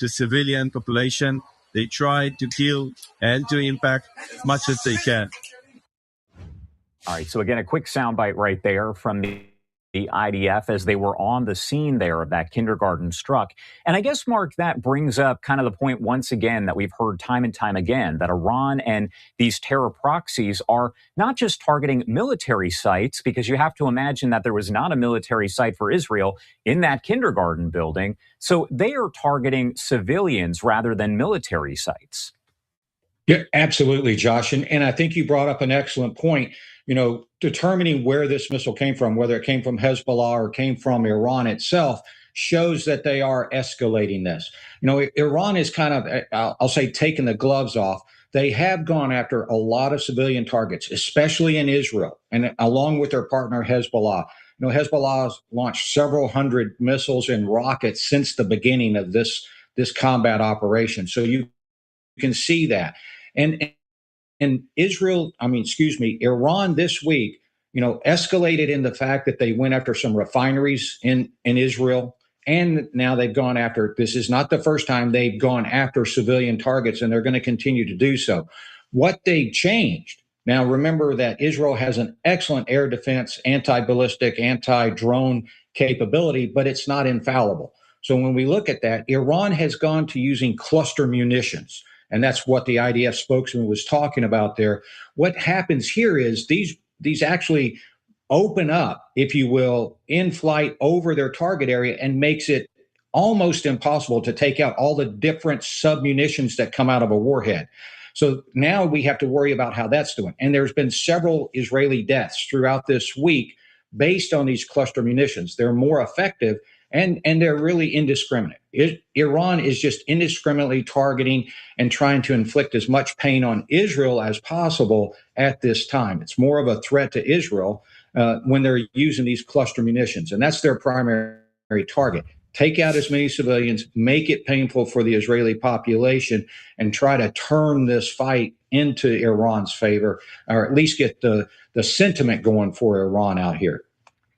to civilian population. They try to kill and to impact as much as they can. All right. So again, a quick soundbite right there from the IDF as they were on the scene there of that kindergarten struck. And I guess, Mark, that brings up kind of the point once again that we've heard time and time again, that Iran and these terror proxies are not just targeting military sites, because you have to imagine that there was not a military site for Israel in that kindergarten building. So they are targeting civilians rather than military sites. Yeah, absolutely, Josh. And I think you brought up an excellent point. Determining where this missile came from, whether it came from Hezbollah or came from Iran itself, shows that they are escalating this. Iran is kind of, I'll say, taking the gloves off. They have gone after a lot of civilian targets, especially in Israel, and along with their partner Hezbollah. Hezbollah has launched several hundred missiles and rockets since the beginning of this combat operation. So you can see that. And Iran this week, escalated in the fact that they went after some refineries in Israel. And now they've gone after, this is not the first time they've gone after civilian targets, and they're going to continue to do so. What they've changed, now remember that Israel has an excellent air defense, anti-ballistic, anti-drone capability, but it's not infallible. So when we look at that, Iran has gone to using cluster munitions. And that's what the IDF spokesman was talking about there. What happens here is these actually open up, if you will, in flight over their target area, and makes it almost impossible to take out all the different submunitions that come out of a warhead. So now we have to worry about how that's doing. And there's been several Israeli deaths throughout this week based on these cluster munitions. They're more effective, and they're really indiscriminate. Iran is just indiscriminately targeting and trying to inflict as much pain on Israel as possible at this time. It's more of a threat to Israel when they're using these cluster munitions, and that's their primary target. Take out as many civilians, make it painful for the Israeli population, and try to turn this fight into Iran's favor, or at least get the sentiment going for Iran out here.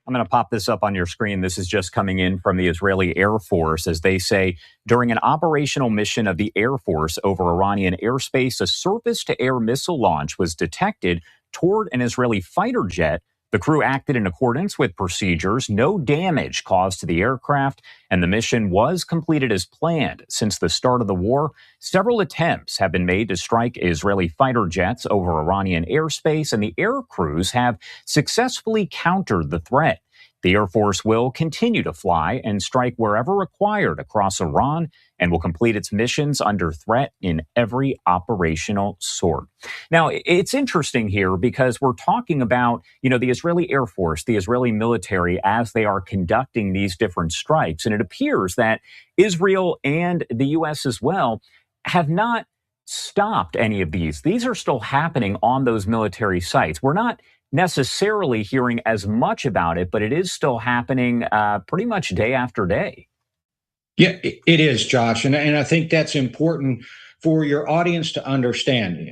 I'm going to pop this up on your screen. This is just coming in from the Israeli Air Force as they say, during an operational mission of the Air Force over Iranian airspace, a surface-to-air missile launch was detected toward an Israeli fighter jet. The crew acted in accordance with procedures, no damage caused to the aircraft, and the mission was completed as planned. Since the start of the war, several attempts have been made to strike Israeli fighter jets over Iranian airspace, and the air crews have successfully countered the threat. The Air Force will continue to fly and strike wherever required across Iran and will complete its missions under threat in every operational sort. Now, it's interesting here because we're talking about, the Israeli Air Force, the Israeli military, as they are conducting these different strikes. And it appears that Israel and the U.S. as well have not stopped any of these. These are still happening on those military sites. We're not necessarily hearing as much about it, but it is still happening pretty much day after day. Yeah, it is, Josh. And I think that's important for your audience to understand.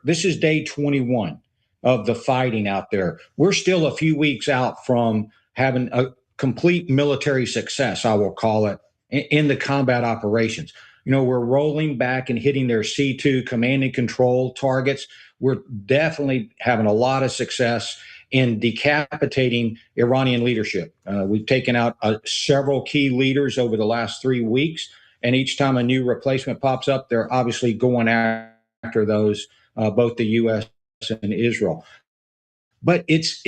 This is day 21 of the fighting out there. We're still a few weeks out from having a complete military success, I will call it, in the combat operations. We're rolling back and hitting their C2 command and control targets. We're definitely having a lot of success in decapitating Iranian leadership. We've taken out several key leaders over the last 3 weeks, and each time a new replacement pops up, they're obviously going after those, both the U.S. and Israel. But it's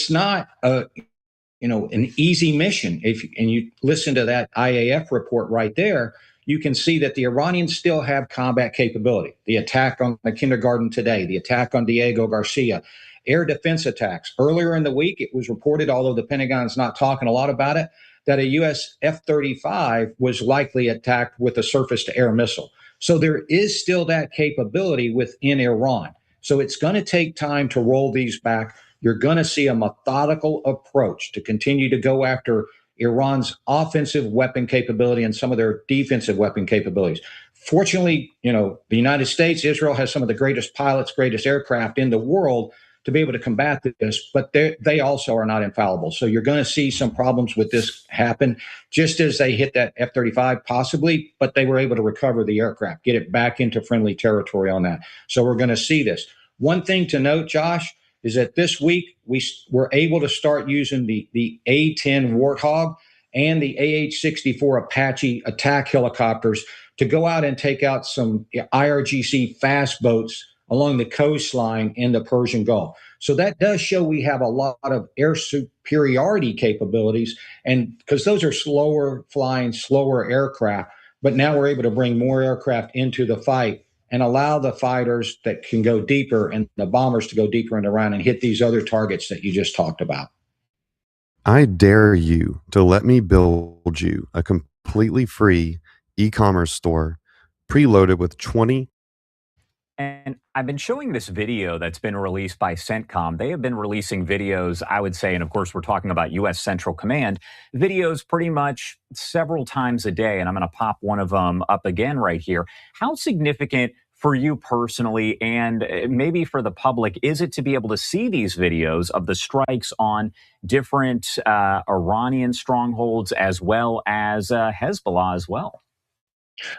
not an easy mission. And you listen to that IAF report right there, you can see that the Iranians still have combat capability. The attack on the kindergarten today, the attack on Diego Garcia, air defense attacks. Earlier in the week, it was reported, although the Pentagon's not talking a lot about it, that a U.S. F-35 was likely attacked with a surface-to-air missile. So there is still that capability within Iran. So it's going to take time to roll these back. You're going to see a methodical approach to continue to go after Iran's offensive weapon capability and some of their defensive weapon capabilities. Fortunately, the United States, Israel has some of the greatest pilots, greatest aircraft in the world to be able to combat this, but they also are not infallible. So you're going to see some problems with this happen, just as they hit that F-35 possibly, but they were able to recover the aircraft, get it back into friendly territory on that. So we're going to see this. One thing to note, Josh, is that this week we were able to start using the A-10 Warthog and the AH-64 Apache attack helicopters to go out and take out some IRGC fast boats along the coastline in the Persian Gulf. So that does show we have a lot of air superiority capabilities, and because those are slower flying, slower aircraft, but now we're able to bring more aircraft into the fight and allow the fighters that can go deeper and the bombers to go deeper into Iran and hit these other targets that you just talked about. I dare you to let me build you a completely free e-commerce store preloaded with 20. And I've been showing this video that's been released by CENTCOM. They have been releasing videos, I would say, and of course we're talking about U.S. Central Command, videos pretty much several times a day. And I'm going to pop one of them up again right here. How significant for you personally, and maybe for the public, is it to be able to see these videos of the strikes on different Iranian strongholds as well as Hezbollah as well?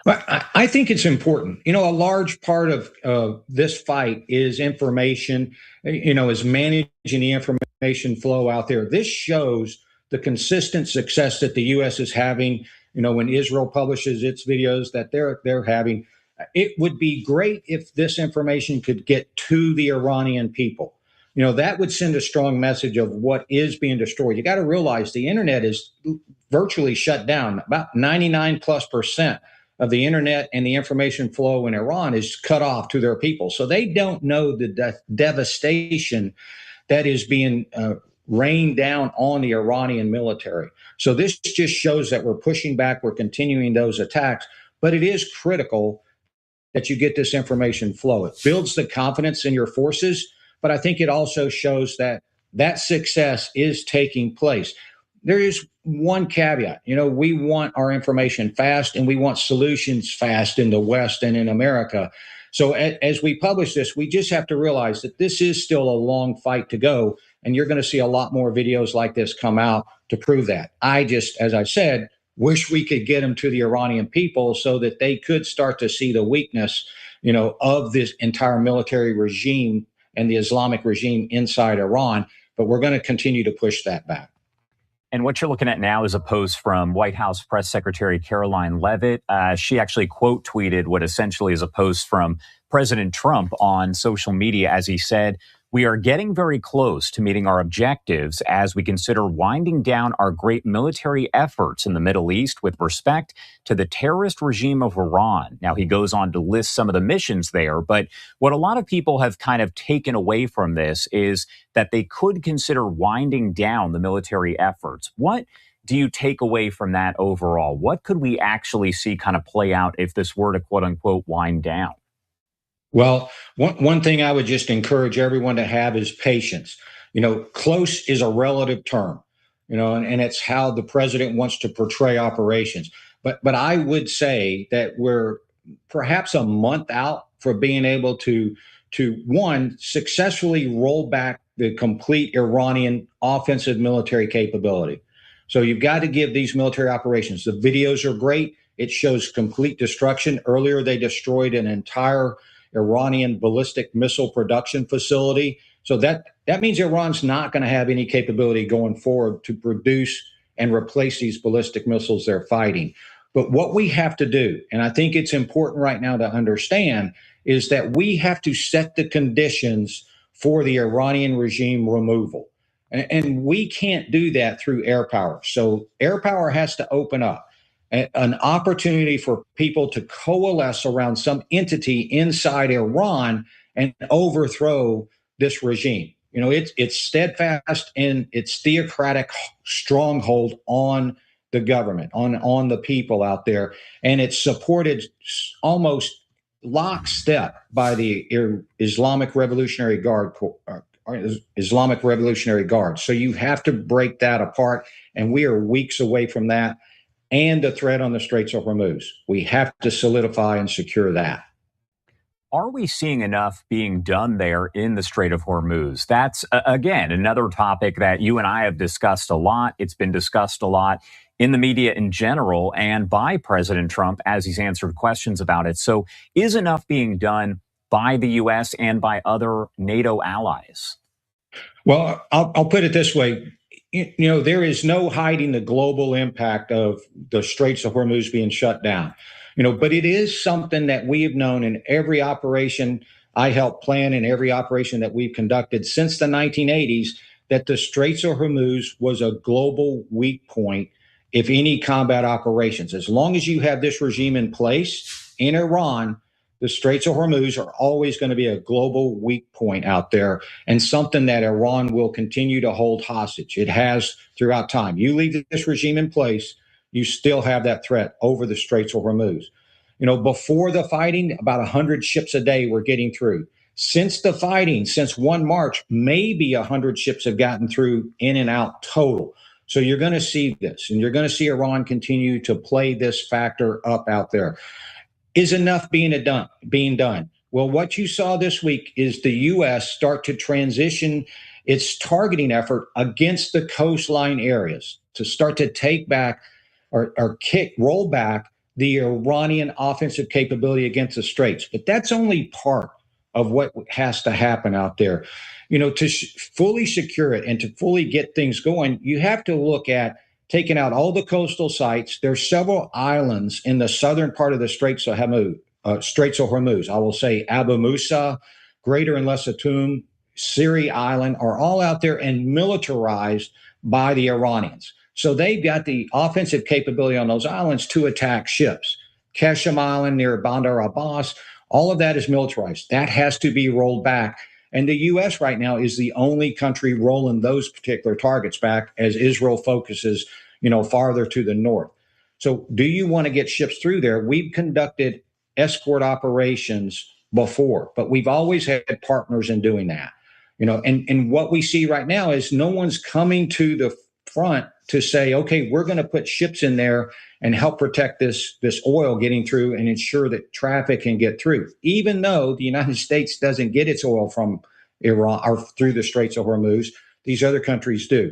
Well, I think it's important. A large part of this fight is information, is managing the information flow out there. This shows the consistent success that the U.S. is having, when Israel publishes its videos that they're having. It would be great if this information could get to the Iranian people. That would send a strong message of what is being destroyed. You got to realize the internet is virtually shut down. About 99+% of the internet and the information flow in Iran is cut off to their people. So they don't know the devastation that is being rained down on the Iranian military. So this just shows that we're pushing back, we're continuing those attacks, but it is critical that you get this information flow. It builds the confidence in your forces, but I think it also shows that that success is taking place. There is one caveat. We want our information fast and we want solutions fast in the West and in America. So as we publish this, we just have to realize that this is still a long fight to go. And you're going to see a lot more videos like this come out to prove that. I just, as I said, wish we could get them to the Iranian people so that they could start to see the weakness, of this entire military regime and the Islamic regime inside Iran. But we're going to continue to push that back. And what you're looking at now is a post from White House Press Secretary Caroline Leavitt. She actually quote tweeted what essentially is a post from President Trump on social media, as he said, "We are getting very close to meeting our objectives as we consider winding down our great military efforts in the Middle East with respect to the terrorist regime of Iran." Now, he goes on to list some of the missions there, but what a lot of people have kind of taken away from this is that they could consider winding down the military efforts. What do you take away from that overall? What could we actually see kind of play out if this were to, quote unquote, wind down? Well, one thing I would just encourage everyone to have is patience. Close is a relative term, and it's how the president wants to portray operations. But I would say that we're perhaps a month out for being able to one, successfully roll back the complete Iranian offensive military capability. So you've got to give these military operations. The videos are great. It shows complete destruction. Earlier, they destroyed an entire Iranian ballistic missile production facility. So that means Iran's not going to have any capability going forward to produce and replace these ballistic missiles they're fighting. But what we have to do, and I think it's important right now to understand, is that we have to set the conditions for the Iranian regime removal. And we can't do that through air power. So air power has to open up an opportunity for people to coalesce around some entity inside Iran and overthrow this regime. It's steadfast in its theocratic stronghold on the government, on the people out there, and it's supported almost lockstep by the Islamic Revolutionary Guard. Islamic Revolutionary Guard. So you have to break that apart, and we are weeks away from that. And the threat on the Straits of Hormuz. We have to solidify and secure that. are we seeing enough being done there in the Strait of Hormuz? That's, again, another topic that you and I have discussed a lot. It's been discussed a lot in the media in general and by President Trump as he's answered questions about it. So is enough being done by the U.S. and by other NATO allies? Well, I'll put it this way. There is no hiding the global impact of the Straits of Hormuz being shut down. But it is something that we have known in every operation I helped plan, in every operation that we've conducted since the 1980s, that the Straits of Hormuz was a global weak point, if any combat operations. As long as you have this regime in place in Iran, the Straits of Hormuz are always going to be a global weak point out there, and something that Iran will continue to hold hostage. It has throughout time. You leave this regime in place, you still have that threat over the Straits of Hormuz. Before the fighting, about 100 ships a day were getting through. Since the fighting, since 1 March, maybe 100 ships have gotten through in and out total. So you're going to see this, and you're going to see Iran continue to play this factor up out there. Is enough being done? Well, what you saw this week is the U.S. start to transition its targeting effort against the coastline areas to start to take back or roll back the Iranian offensive capability against the Straits. But that's only part of what has to happen out there. To fully secure it and to fully get things going, you have to look at taking out all the coastal sites. There's several islands in the southern part of the Straits of Hormuz. I will say Abu Musa, Greater and Lesser Tum, Siri Island are all out there and militarized by the Iranians. So they've got the offensive capability on those islands to attack ships. Keshem Island near Bandar Abbas, all of that is militarized. That has to be rolled back. And the U.S. right now is the only country rolling those particular targets back as Israel focuses, farther to the north. So do you want to get ships through there? We've conducted escort operations before, but we've always had partners in doing that. And what we see right now is no one's coming to the front to say, okay, we're going to put ships in there and help protect this oil getting through and ensure that traffic can get through. Even though the United States doesn't get its oil from Iran or through the Straits of Hormuz, these other countries do.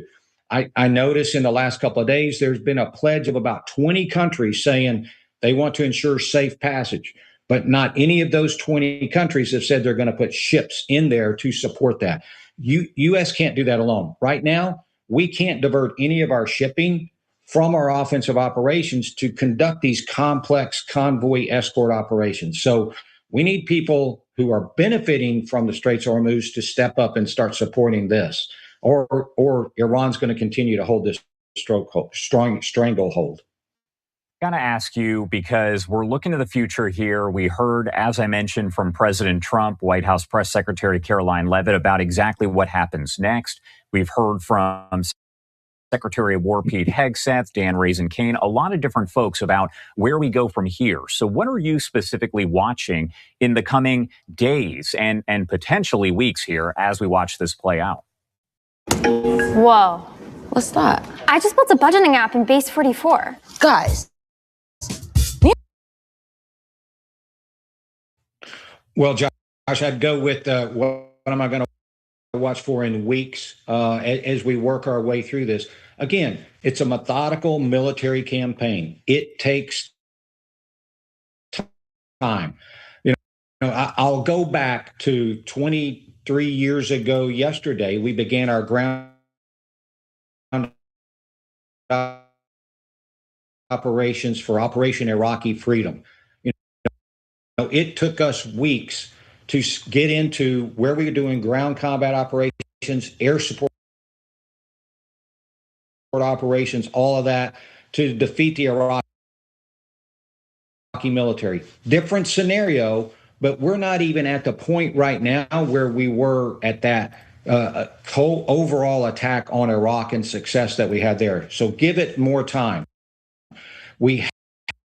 I noticed in the last couple of days, there's been a pledge of about 20 countries saying they want to ensure safe passage, but not any of those 20 countries have said they're going to put ships in there to support that. U.S. can't do that alone. Right now, we can't divert any of our shipping from our offensive operations to conduct these complex convoy escort operations. So we need people who are benefiting from the Straits of Hormuz to step up and start supporting this, or Iran's going to continue to hold this stranglehold. I got to ask you, because we're looking to the future here. We heard, as I mentioned, from President Trump, White House Press Secretary Caroline Leavitt, about exactly what happens next. We've heard from Secretary of War Pete Hegseth, Dan Raisen-Kane, a lot of different folks about where we go from here. So what are you specifically watching in the coming days and potentially weeks here as we watch this play out? Whoa. What's that? I just built a budgeting app in Base 44. Guys. Well, Josh, I'd go with what am I going to watch for in weeks as we work our way through this. Again, it's a methodical military campaign. It takes time. I'll go back to 23 years ago yesterday. We began our ground operations for Operation Iraqi Freedom. It took us weeks to get into where we were doing ground combat operations, air support operations, all of that, to defeat the Iraqi military. Different scenario, but we're not even at the point right now where we were at that overall attack on Iraq and success that we had there. So give it more time. We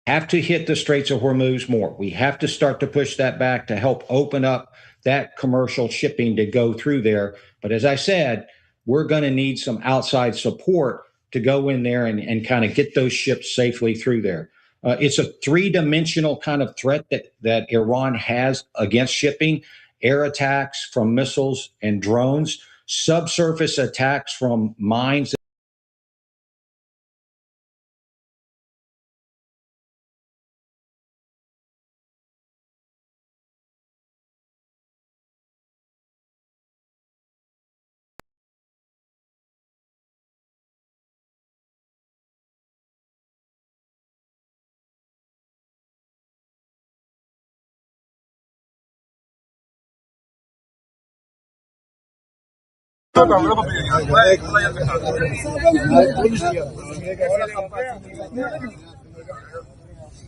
have to hit the Straits of Hormuz more. We have to start to push that back to help open up that commercial shipping to go through there. But as I said, we're going to need some outside support to go in there and kind of get those ships safely through there. It's a three-dimensional kind of threat that Iran has against shipping: air attacks from missiles and drones, subsurface attacks from mines.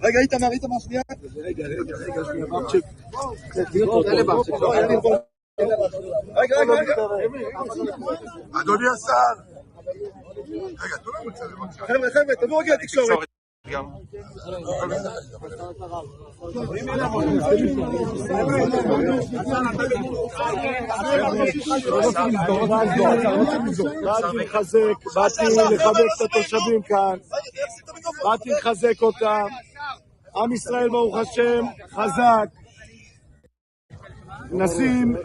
רגע, איתמר, שנייה. רגע, אדוני השר. רגע, תנו לנו לצלם. חבר'ה, תבואו רגע תקשורת. באתי לחבק את התושבים כאן, באתי לחזק אותם. עם ישראל ברוך השם חזק, מנסים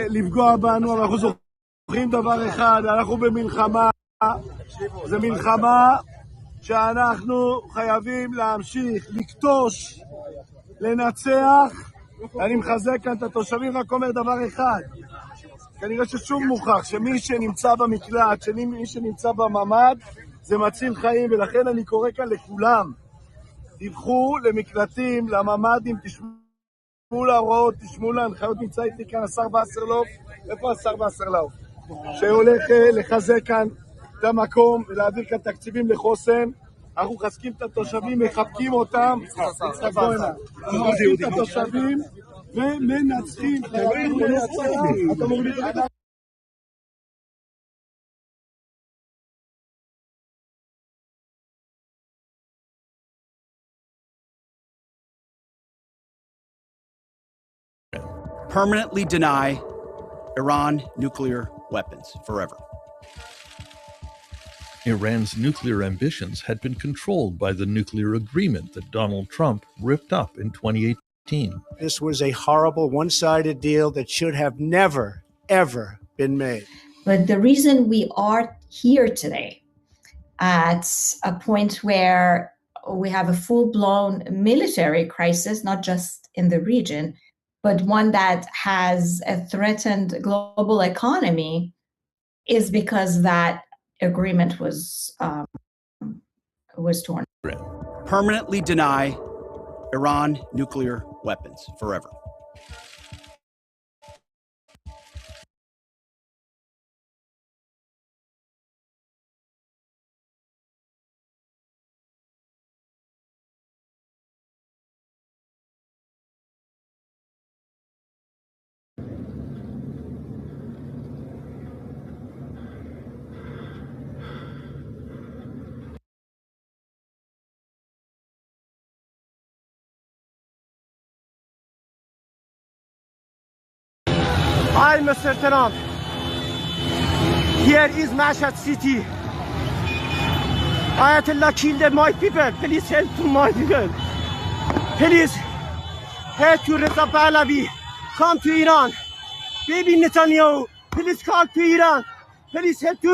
לפגוע בנו, אבל אנחנו זוכרים דבר אחד: אנחנו במלחמה. זו מלחמה שאנחנו חייבים להמשיך לקטוש, לנצח. אני מחזק כאן את התושבים, רק אומר דבר אחד: כנראה ששום מוכח שמי שנמצא במקלט, מי שנמצא בממ"ד, זה מציל חיים. ולכן אני קורא כאן לכולם: דיווחו למקלטים, לממ"דים, תשמעו להוראות, תשמעו להנחיות. נמצא איתי כאן השר וסרלאוף. איפה השר וסרלאוף? שהולך לחזק כאן את המקום ולהעביר כאן תקציבים לחוסן. אנחנו מחזקים את התושבים, מחבקים אותם. מחזקים את התושבים ומנצחים. אתה מוריד את זה? Permanently deny Iran nuclear weapons forever. Iran's nuclear ambitions had been controlled by the nuclear agreement that Donald Trump ripped up in 2018. This was a horrible one-sided deal that should have never, ever been made. But the reason we are here today at a point where we have a full-blown military crisis, not just in the region, but one that has a threatened global economy, is because that agreement was torn. Permanently deny Iran nuclear weapons forever. Hi, Mr. Trump. Here is Mashhad City. Ayatollah killed my people. Please help to my people. Please help to Reza Pahlavi. Come to Iran. Baby Netanyahu, please come to Iran. Please help to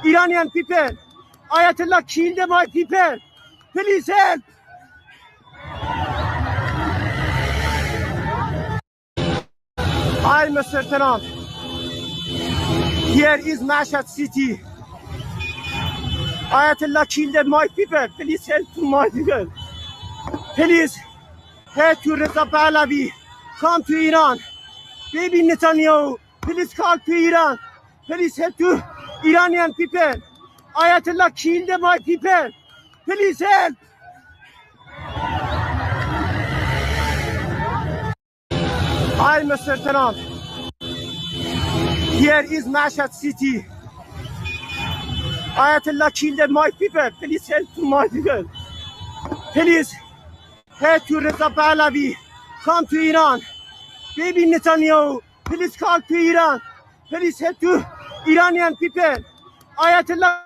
Iranian people. Ayatollah killed my people. Please help. Hi, Mr. Trump. Here is Mashhad City. Ayatollah killed my people. Please help to my people. Please help to Reza Pahlavi. Come to Iran. Baby Netanyahu, please come to Iran. Please help to Iranian people. Ayatollah killed my people. Please help. Hi, Mr. Trump. Here is Mashhad City. Ayatollah killed my people. Please help to my people. Please help to Reza Pahlavi. Come to Iran. Baby Netanyahu, please come to Iran. Please help to Iranian people. Ayatollah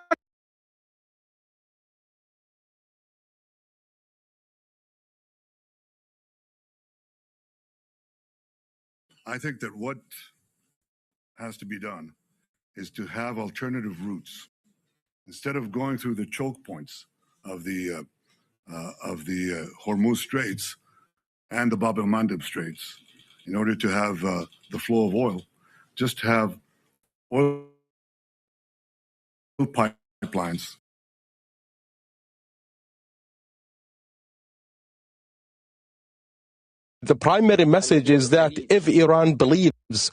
I think that what has to be done is to have alternative routes instead of going through the choke points of the Hormuz Straits and the Bab el-Mandeb Straits. In order to have the flow of oil, just have oil pipelines. The primary message is that if Iran believes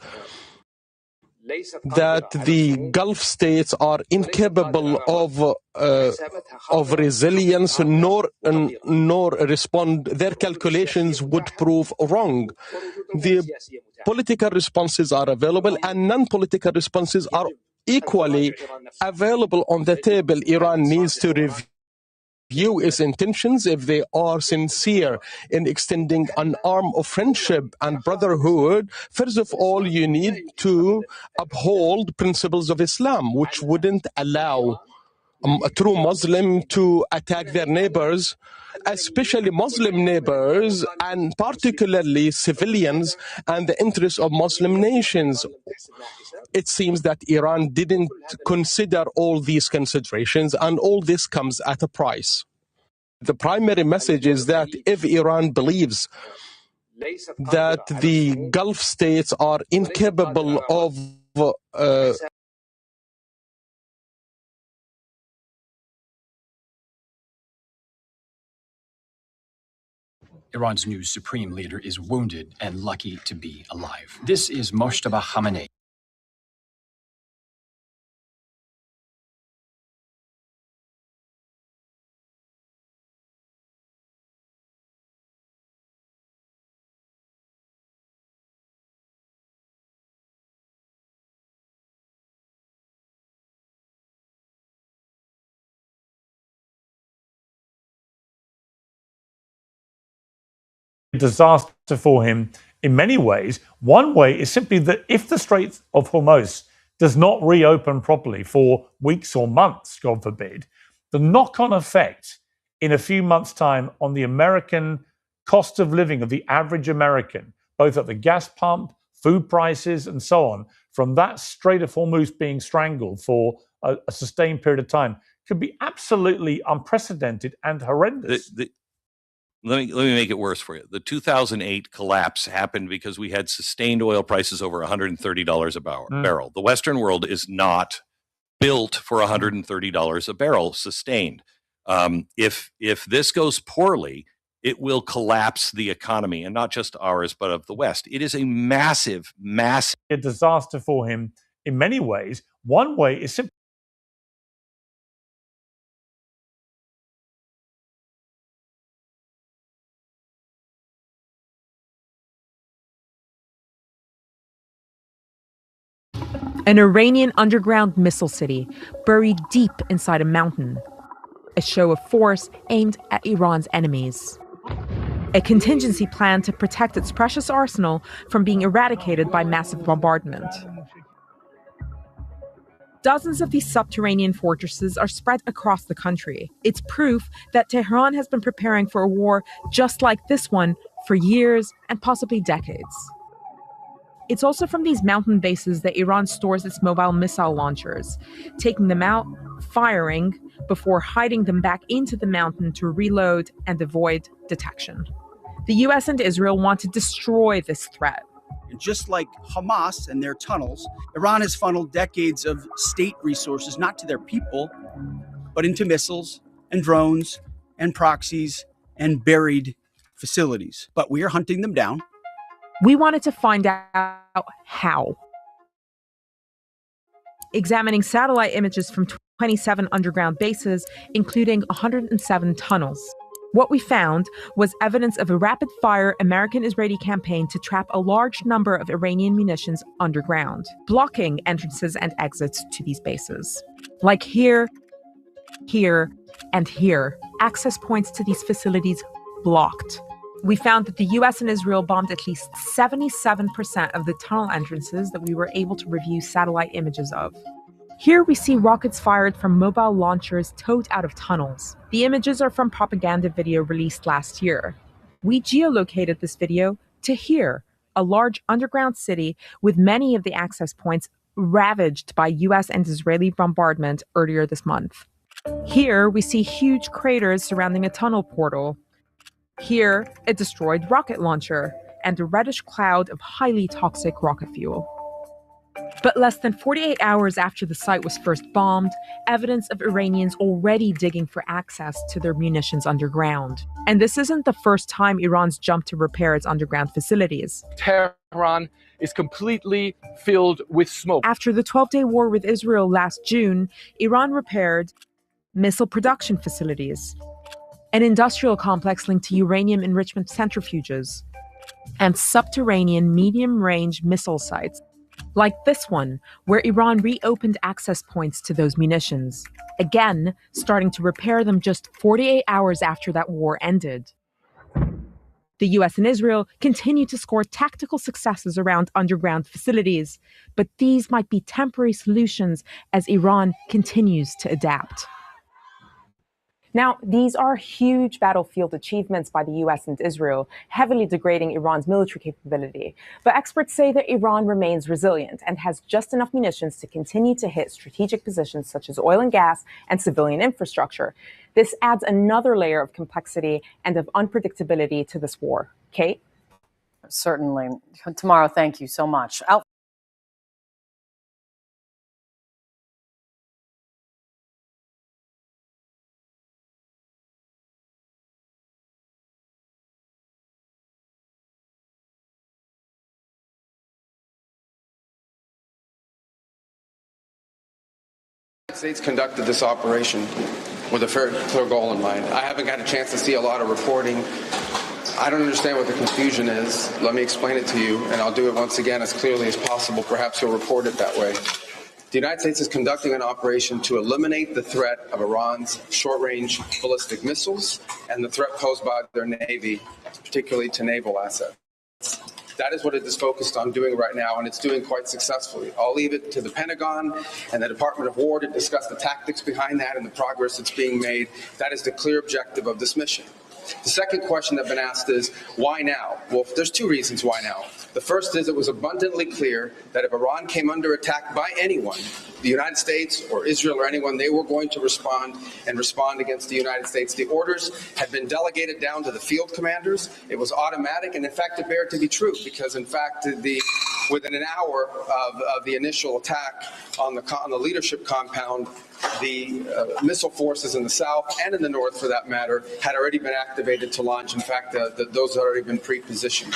that the Gulf states are incapable of resilience nor respond, their calculations would prove wrong. The political responses are available and non-political responses are equally available on the table. Iran needs to review its intentions. If they are sincere in extending an arm of friendship and brotherhood, first of all, you need to uphold principles of Islam, which wouldn't allow a true Muslim to attack their neighbors, especially Muslim neighbors, and particularly civilians and the interests of Muslim nations. It seems that Iran didn't consider all these considerations, and all this comes at a price. The primary message is that if Iran believes that the Gulf states are incapable of Iran's new supreme leader is wounded and lucky to be alive. This is Mojtaba Khamenei. Disaster for him in many ways. One way is simply that if the Strait of Hormuz does not reopen properly for weeks or months, God forbid, the knock-on effect in a few months' time on the American cost of living of the average American, both at the gas pump, food prices, and so on, from that Strait of Hormuz being strangled for a sustained period of time, could be absolutely unprecedented and horrendous. Let me make it worse for you. The 2008 collapse happened because we had sustained oil prices over $130 a barrel. The Western world is not built for $130 a barrel sustained. If this goes poorly, it will collapse the economy, and not just ours, but of the West. It is a massive, massive disaster for him in many ways. One way is simply an Iranian underground missile city buried deep inside a mountain. A show of force aimed at Iran's enemies. A contingency plan to protect its precious arsenal from being eradicated by massive bombardment. Dozens of these subterranean fortresses are spread across the country. It's proof that Tehran has been preparing for a war just like this one for years and possibly decades. It's also from these mountain bases that Iran stores its mobile missile launchers, taking them out, firing, before hiding them back into the mountain to reload and avoid detection. The US and Israel want to destroy this threat. And just like Hamas and their tunnels, Iran has funneled decades of state resources, not to their people, but into missiles and drones and proxies and buried facilities. But we are hunting them down. We wanted to find out how. Examining satellite images from 27 underground bases, including 107 tunnels. What we found was evidence of a rapid-fire American-Israeli campaign to trap a large number of Iranian munitions underground, blocking entrances and exits to these bases. Like here, here, and here, access points to these facilities blocked. We found that the US and Israel bombed at least 77% of the tunnel entrances that we were able to review satellite images of. Here we see rockets fired from mobile launchers towed out of tunnels. The images are from propaganda video released last year. We geolocated this video to here, a large underground city with many of the access points ravaged by U.S. and Israeli bombardment earlier this month. Here, we see huge craters surrounding a tunnel portal. Here, a destroyed rocket launcher and a reddish cloud of highly toxic rocket fuel. But less than 48 hours after the site was first bombed, evidence of Iranians already digging for access to their munitions underground. And this isn't the first time Iran's jumped to repair its underground facilities. Tehran is completely filled with smoke. After the 12-day war with Israel last June, Iran repaired missile production facilities, an industrial complex linked to uranium enrichment centrifuges, and subterranean medium-range missile sites, like this one, where Iran reopened access points to those munitions, again starting to repair them just 48 hours after that war ended. The US and Israel continue to score tactical successes around underground facilities, but these might be temporary solutions as Iran continues to adapt. Now, these are huge battlefield achievements by the US and Israel, heavily degrading Iran's military capability. But experts say that Iran remains resilient and has just enough munitions to continue to hit strategic positions such as oil and gas and civilian infrastructure. This adds another layer of complexity and of unpredictability to this war. Kate? Certainly. Tamara, thank you so much. States conducted this operation with a very clear goal in mind. I haven't got a chance to see a lot of reporting. I don't understand what the confusion is. Let me explain it to you, and I'll do it once again as clearly as possible. Perhaps you'll report it that way. The United States is conducting an operation to eliminate the threat of Iran's short-range ballistic missiles and the threat posed by their Navy, particularly to naval assets. That is what it is focused on doing right now, and it's doing quite successfully. I'll leave it to the Pentagon and the Department of War to discuss the tactics behind that and the progress that's being made. That is the clear objective of this mission. The second question that's been asked is, why now? Well, there's two reasons why now. The first is it was abundantly clear that if Iran came under attack by anyone, the United States or Israel or anyone, they were going to respond against the United States. The orders had been delegated down to the field commanders. It was automatic, and in fact, it bared to be true because, in fact, within an hour of the initial attack on the leadership compound, the missile forces in the south and in the north, for that matter, had already been activated to launch. In fact, those had already been pre-positioned.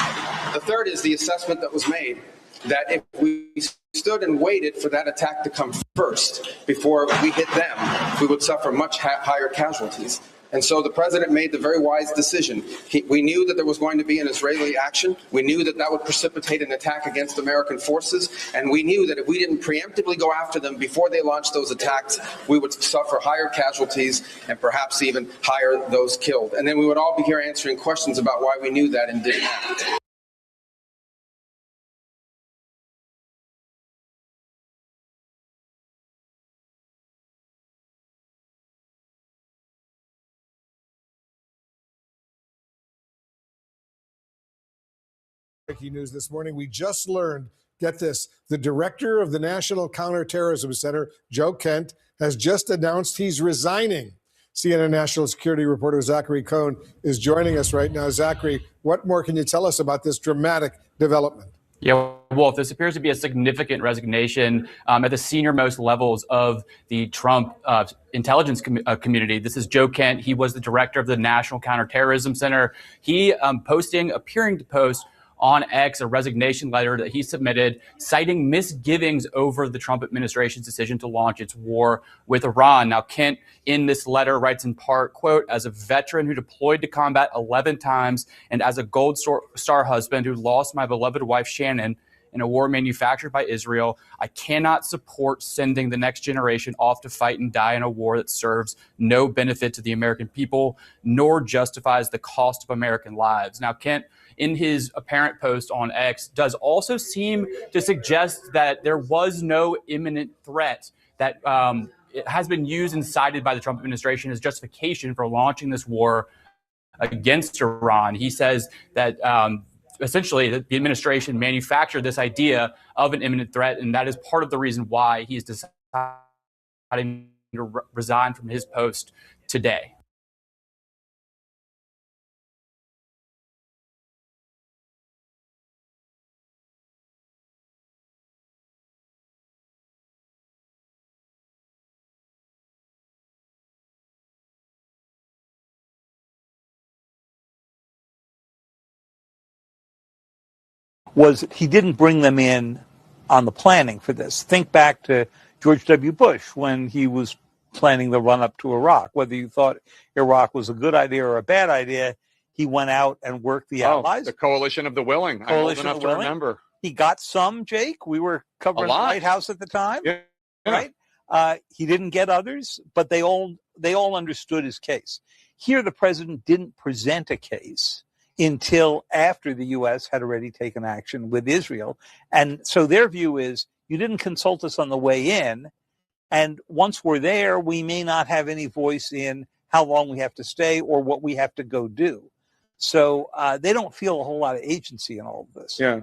The third is the assessment that was made that if we stood and waited for that attack to come first before we hit them, we would suffer much higher casualties. And so the president made the very wise decision. We knew that there was going to be an Israeli action. We knew that that would precipitate an attack against American forces. And we knew that if we didn't preemptively go after them before they launched those attacks, we would suffer higher casualties and perhaps even higher those killed. And then we would all be here answering questions about why we knew that and didn't act. Breaking news this morning. We just learned, get this, the director of the National Counterterrorism Center, Joe Kent, has just announced he's resigning. CNN national security reporter Zachary Cohn is joining us right now. Zachary, what more can you tell us about this dramatic development? Yeah, Wolf, this appears to be a significant resignation at the senior-most levels of the Trump intelligence community. This is Joe Kent. He was the director of the National Counterterrorism Center. He appearing to post on X a resignation letter that he submitted citing misgivings over the Trump administration's decision to launch its war with Iran. Now, Kent in this letter writes in part, quote, as a veteran who deployed to combat 11 times and as a Gold Star husband who lost my beloved wife Shannon in a war manufactured by Israel, I cannot support sending the next generation off to fight and die in a war that serves no benefit to the American people, nor justifies the cost of American lives. Now, Kent, in his apparent post on X, does also seem to suggest that there was no imminent threat, that it has been used and cited by the Trump administration as justification for launching this war against Iran. He says that essentially the administration manufactured this idea of an imminent threat, and that is part of the reason why he's deciding to resign from his post today. Was he didn't bring them in on the planning for this. Think back to George W. Bush when he was planning the run up to Iraq. Whether you thought Iraq was a good idea or a bad idea, he went out and worked the allies. The coalition of the willing. I'm old enough to remember. He got some, Jake. We were covering the White House at the time, right? He didn't get others, but they all understood his case. Here, the president didn't present a case until after the U.S. had already taken action with Israel. And so their view is, you didn't consult us on the way in, and once we're there, we may not have any voice in how long we have to stay or what we have to go do. So they don't feel a whole lot of agency in all of this. Yeah.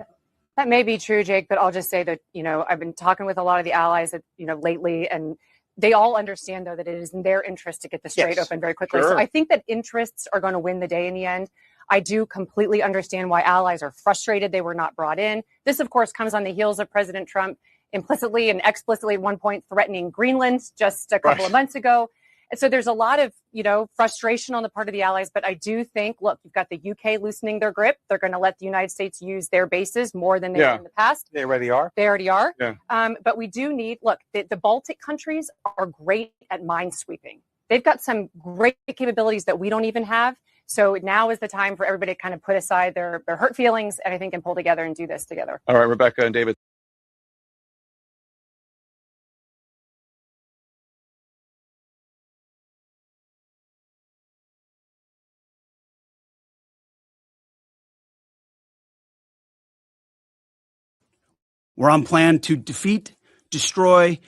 That may be true, Jake, but I'll just say that, I've been talking with a lot of the allies that, lately, and they all understand, though, that it is in their interest to get the Strait open very quickly. Sure. So I think that interests are going to win the day in the end. I do completely understand why allies are frustrated they were not brought in. This, of course, comes on the heels of President Trump implicitly and explicitly at one point threatening Greenland just a couple of months ago. And so there's a lot of, frustration on the part of the allies. But I do think, look, you've got the UK loosening their grip. They're going to let the United States use their bases more than they did in the past. They already are. They already are. Yeah. But we do need, the Baltic countries are great at minesweeping. They've got some great capabilities that we don't even have. So now is the time for everybody to kind of put aside their hurt feelings and I think and pull together and do this together. All right, Rebecca and David. We're on plan to defeat, destroy,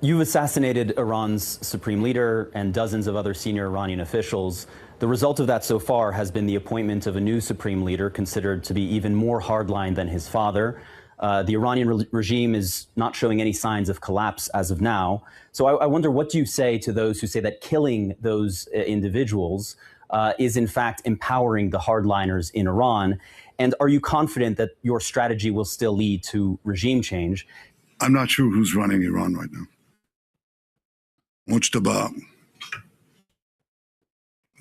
You've assassinated Iran's supreme leader and dozens of other senior Iranian officials. The result of that so far has been the appointment of a new supreme leader considered to be even more hardline than his father. The Iranian regime is not showing any signs of collapse as of now. So I wonder, what do you say to those who say that killing those individuals is in fact empowering the hardliners in Iran? And are you confident that your strategy will still lead to regime change? I'm not sure who's running Iran right now. Mujtaba,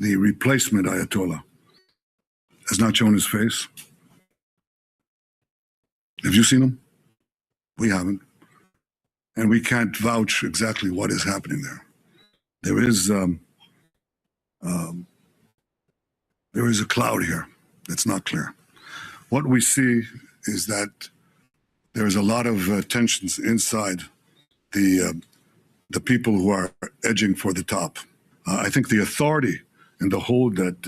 the replacement Ayatollah, has not shown his face. Have you seen him? We haven't. And we can't vouch exactly what is happening there. There is a cloud here that's not clear. What we see is that there's a lot of tensions inside the people who are edging for the top. I think the authority and the hold that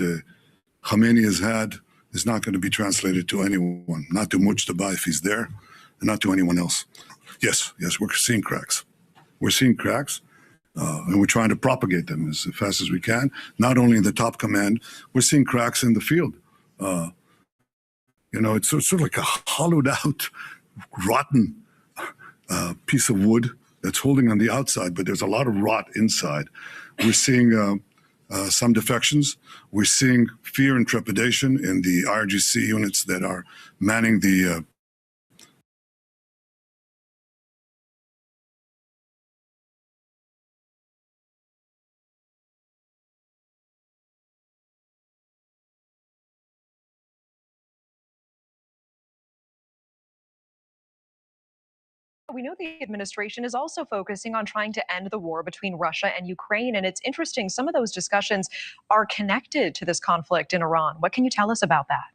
Khamenei has had is not going to be translated to anyone, not to Mujtaba if he's there, and not to anyone else. Yes, we're seeing cracks. We're seeing cracks, and we're trying to propagate them as fast as we can, not only in the top command, we're seeing cracks in the field. It's sort of like a hollowed out, rotten piece of wood that's holding on the outside, but there's a lot of rot inside. We're seeing some defections. We're seeing fear and trepidation in the IRGC units that are manning the We know the administration is also focusing on trying to end the war between Russia and Ukraine. And it's interesting, some of those discussions are connected to this conflict in Iran. What can you tell us about that?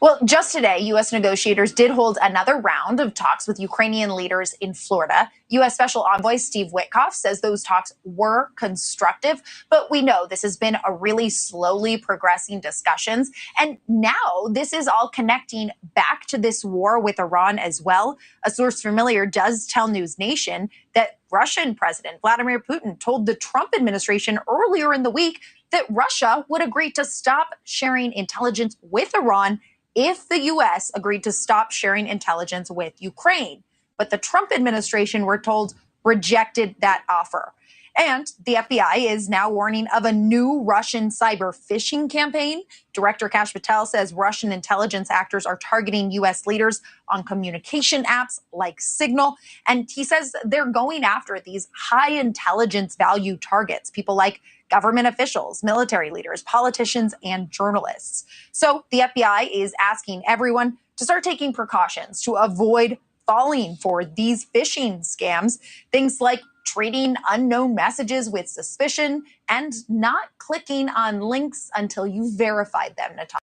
Well, just today, U.S. negotiators did hold another round of talks with Ukrainian leaders in Florida. U.S. Special Envoy Steve Witkoff says those talks were constructive, but we know this has been a really slowly progressing discussions. And now this is all connecting back to this war with Iran as well. A source familiar does tell News Nation that Russian President Vladimir Putin told the Trump administration earlier in the week that Russia would agree to stop sharing intelligence with Iran if the U.S. agreed to stop sharing intelligence with Ukraine. But the Trump administration, we're told, rejected that offer. And the FBI is now warning of a new Russian cyber phishing campaign. Director Kash Patel says Russian intelligence actors are targeting U.S. leaders on communication apps like Signal. And he says they're going after these high intelligence value targets, people like government officials, military leaders, politicians, and journalists. So the FBI is asking everyone to start taking precautions to avoid falling for these phishing scams. Things like treating unknown messages with suspicion and not clicking on links until you've verified them, Natasha.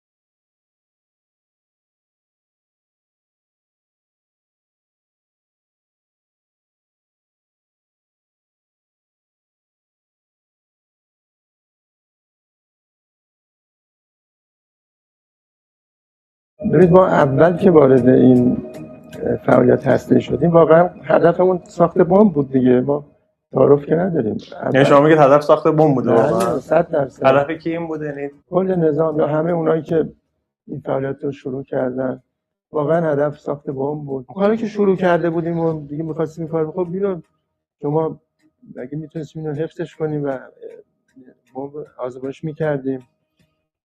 ببینید ما اول که وارد این فعالیت هسته شدیم واقعا هدفمون ساخت بمب بود دیگه. ما تعارف که نداریم. یعنی شما میگید هدف ساخت بمب بوده واقعا؟ 100%. هدف کی این بوده؟ یعنی کل نظام یا همه اونایی که این فعالیت رو شروع کردن واقعا هدف ساخت بمب بود. حالا که شروع کرده بودیم و دیگه می‌خواستیم کار خب اینو شما اگه میتونستیم اینو حفظش کنیم و بمب آزمایش می‌کردیم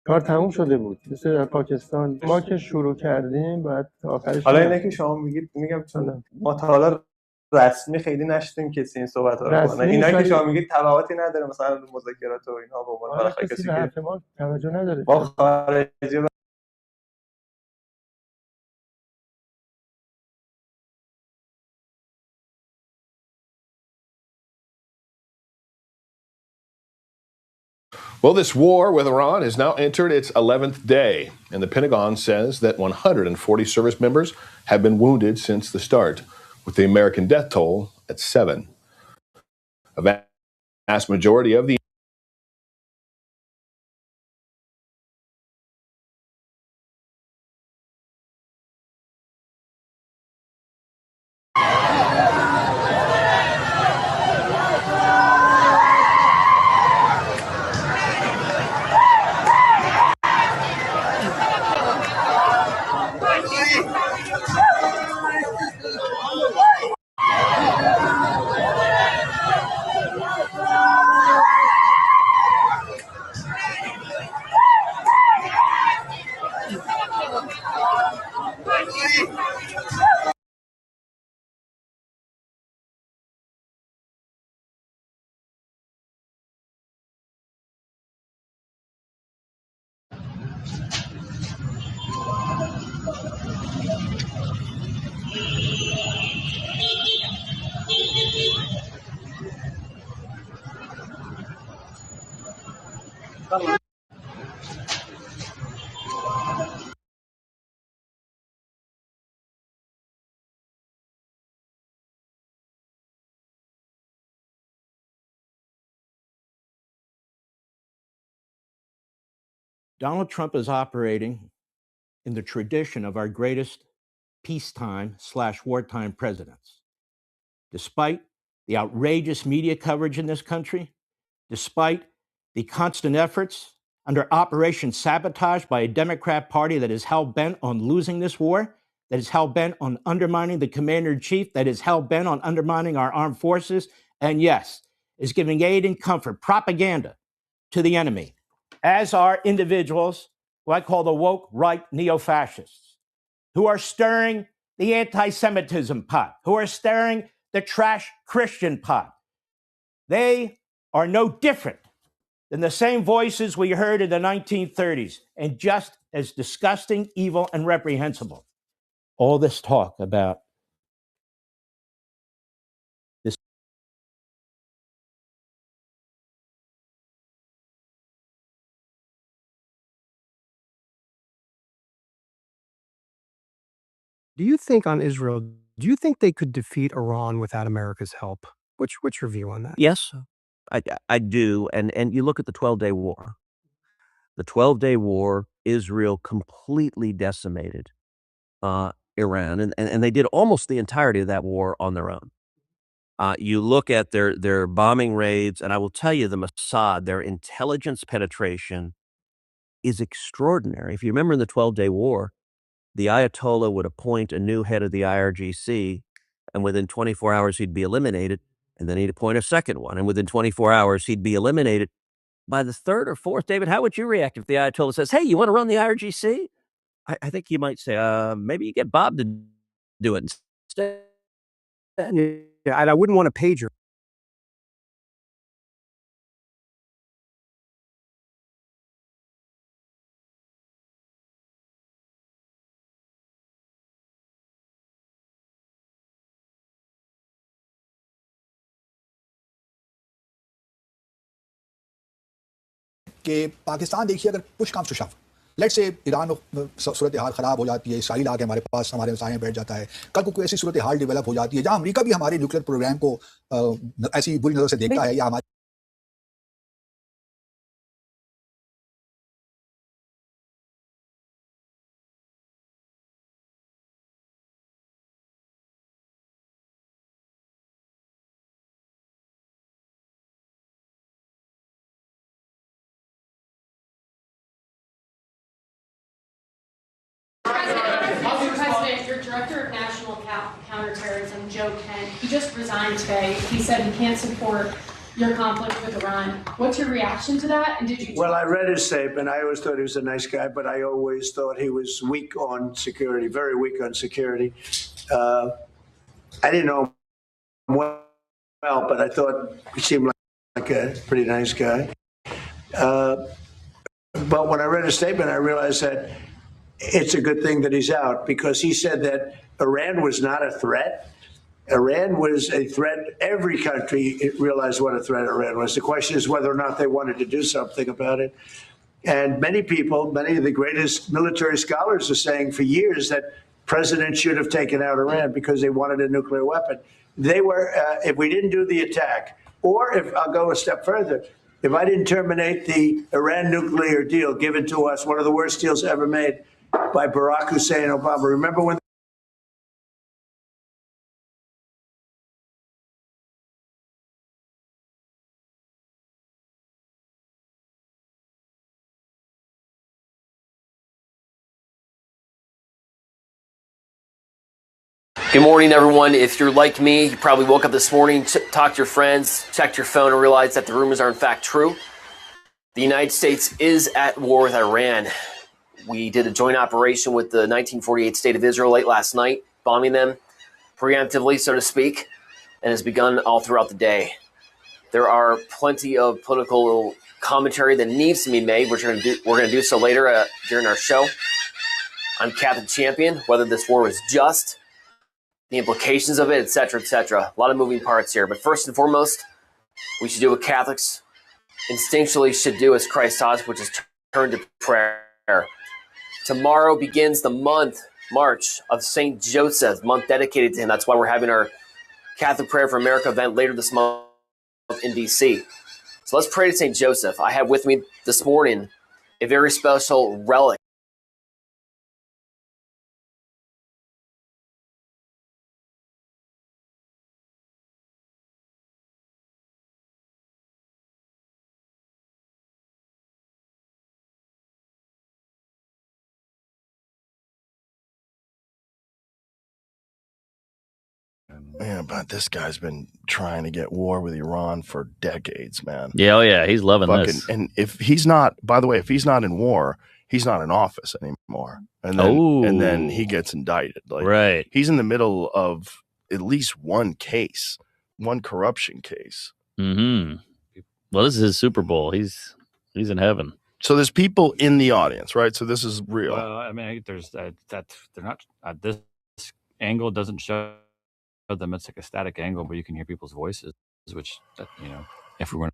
کار تموم شده بود. مثل در پاکستان ما که شروع کردیم بعد تا آخرش. حالا اینه که شما میگید میگم چون ما تا حالا رسمی خیلی نشدیم کسی این صحبت‌ها رو کنه. اینایی که شما میگید تبعاتی نداره مثلا مذاکرات و اینها به عنوان بالاخره کسی که ما توجه نداره. با خارجی. Well, this war with Iran has now entered its 11th day, and the Pentagon says that 140 service members have been wounded since the start, with the American death toll at 7. A vast majority of the Donald Trump is operating in the tradition of our greatest peacetime/wartime presidents. Despite the outrageous media coverage in this country, despite the constant efforts under Operation Sabotage by a Democrat Party that is hell-bent on losing this war, that is hell-bent on undermining the commander-in-chief, that is hell-bent on undermining our armed forces, and yes, is giving aid and comfort, propaganda to the enemy, as are individuals who I call the woke right neo-fascists, who are stirring the anti-Semitism pot, who are stirring the trash Christian pot. They are no different than the same voices we heard in the 1930s, and just as disgusting, evil, and reprehensible. All this talk about Do you think on Israel, do you think they could defeat Iran without America's help? What's your view on that? Yes, I do. And you look at the 12-day war. The 12-day war, Israel completely decimated Iran, and they did almost the entirety of that war on their own. You look at their bombing raids, and I will tell you, the Mossad, their intelligence penetration is extraordinary. If you remember in the 12-day war, the Ayatollah would appoint a new head of the IRGC, and within 24 hours he'd be eliminated, and then he'd appoint a second one, and within 24 hours he'd be eliminated. By the third or fourth, David, how would you react if the Ayatollah says, "Hey, you want to run the IRGC?" I think you might say, maybe you get Bob to do it instead. Yeah, and I wouldn't want a pager. कि पाकिस्तान देखिए अगर push comes to shove, let's say Iran सूरत हाल ख़राब हो जाती है, Israel आके हमारे पास हमारे सामने बैठ जाता है, कल को कोई ऐसी सूरत हाल डेवलप हो जाती है जहाँ अमेरिका भी हमारे न्यूक्लियर प्रोग्राम को ऐसी बुरी नज़र से देखता है या हमारे Your director of national counterterrorism, Joe Kent, he just resigned today. He said he can't support your conflict with Iran. What's your reaction to that? And did you? Well, I read his statement. I always thought he was a nice guy, but I always thought he was weak on security, very weak on security. I didn't know him well, but I thought he seemed like a pretty nice guy. But when I read his statement, I realized that it's a good thing that he's out, because he said that Iran was not a threat. Iran was a threat. Every country realized what a threat Iran was. The question is whether or not they wanted to do something about it. And many people, many of the greatest military scholars are saying for years that presidents should have taken out Iran because they wanted a nuclear weapon. They were, if we didn't do the attack, or if I'll go a step further, if I didn't terminate the Iran nuclear deal given to us, one of the worst deals ever made by Barack Hussein Obama. Remember when? Good morning, everyone. If you're like me, you probably woke up this morning, talked to your friends, checked your phone, and realized that the rumors are in fact true. The United States is at war with Iran. We did a joint operation with the 1948 State of Israel late last night, bombing them preemptively, so to speak, and has begun all throughout the day. There are plenty of political commentary that needs to be made, which we're going to do so later during our show. I'm Catholic Champion, whether this war was just, the implications of it, etc., etc. A lot of moving parts here. But first and foremost, we should do what Catholics instinctually should do as Christ taught us, which is turn to prayer. Tomorrow begins the month, March, of St. Joseph, month dedicated to him. That's why we're having our Catholic Prayer for America event later this month in D.C. So let's pray to St. Joseph. I have with me this morning a very special relic. Yeah, but this guy's been trying to get war with Iran for decades, man. Yeah, oh yeah, he's loving this. And if he's not, by the way, if he's not in war, he's not in office anymore. And then he gets indicted. Like, right. He's in the middle of at least one case, one corruption case. Mm-hmm. Well, this is his Super Bowl. He's in heaven. So there's people in the audience, right? So this is real. Well, I mean, there's that they're not this angle doesn't show them. It's like a static angle, but you can hear people's voices, which if we were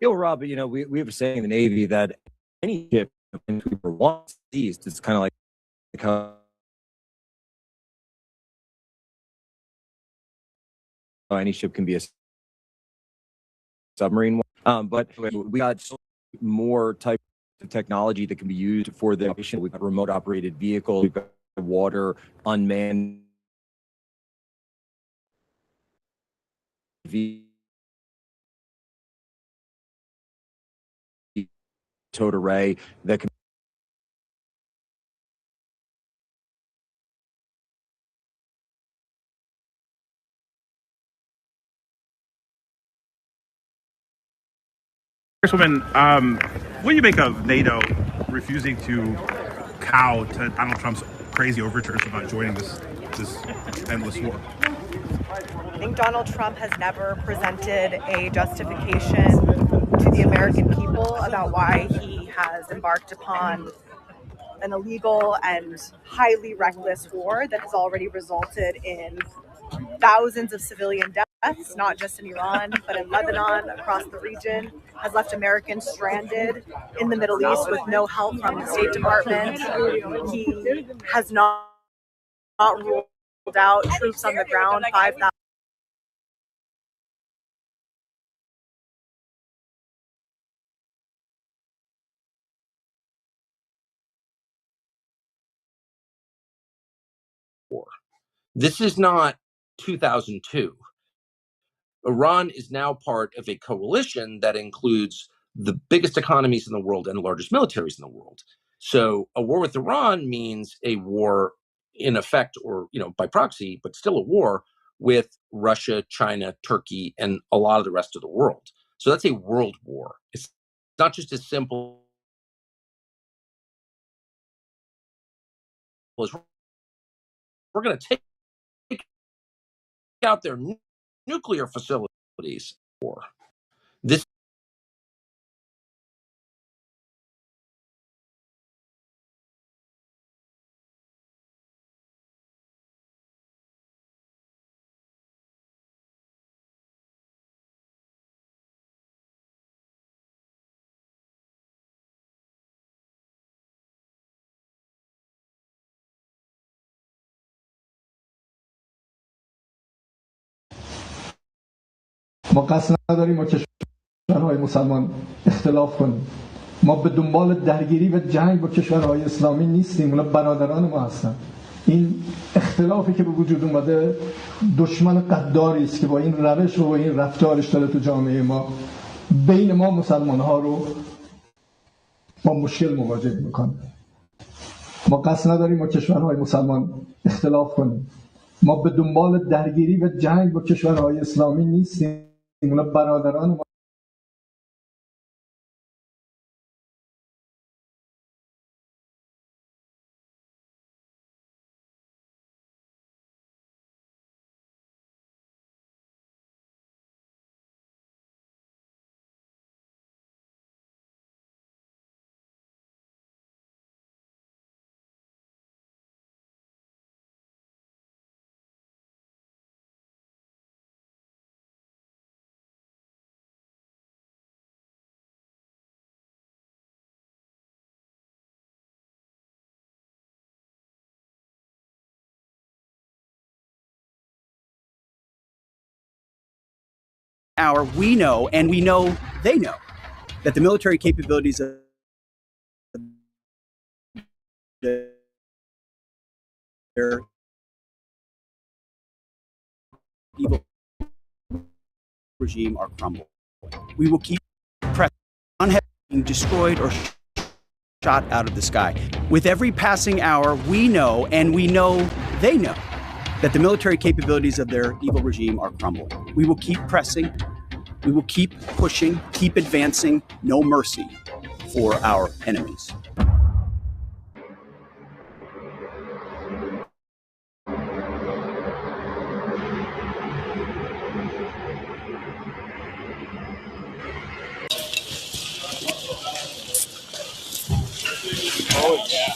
Yo, Rob, we have a saying in the Navy that any ship we were once seized, it's kind of like how any ship can be a submarine. But we got more type of technology that can be used for the operation. We've got remote operated vehicles, we've got water, unmanned towed array that can Congresswoman, what do you make of NATO refusing to cow to Donald Trump's crazy overtures about joining this endless war? I think Donald Trump has never presented a justification to the American people about why he has embarked upon an illegal and highly reckless war that has already resulted in thousands of civilian deaths, not just in Iran, but in Lebanon, across the region, has left Americans stranded in the Middle East with no help from the State Department. He has not ruled out troops on the ground, 5,000. This is not 2002. Iran is now part of a coalition that includes the biggest economies in the world and the largest militaries in the world. So a war with Iran means a war in effect, or by proxy, but still a war with Russia, China, Turkey, and a lot of the rest of the world. So that's a world war. It's not just as simple as we're going to take out their nuclear facilities for this. ما قصد نداریم با کشورهای مسلمان اختلاف کنیم. ما به دنبال درگیری و جنگ با کشورهای اسلامی نیستیم، اونا برادران ما هستن. این اختلافی که به وجود اومده دشمن قداری است که با این روش و با این رفتارش داره تو جامعه ما بین ما مسلمان ها رو با مشکل مواجه میکنه. ما قصد نداریم با کشورهای مسلمان اختلاف کنیم. ما به دنبال درگیری و جنگ با کشورهای اسلامی نیستیم، اونا برادران ما. Hour, we know, and we know they know, that the military capabilities of their evil regime are crumbling. We will keep pressing on being destroyed or shot out of the sky. With every passing hour, we know, and we know they know, that the military capabilities of their evil regime are crumbling. We will keep pressing, we will keep pushing, keep advancing, no mercy for our enemies. Oh, yeah.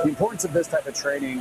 The importance of this type of training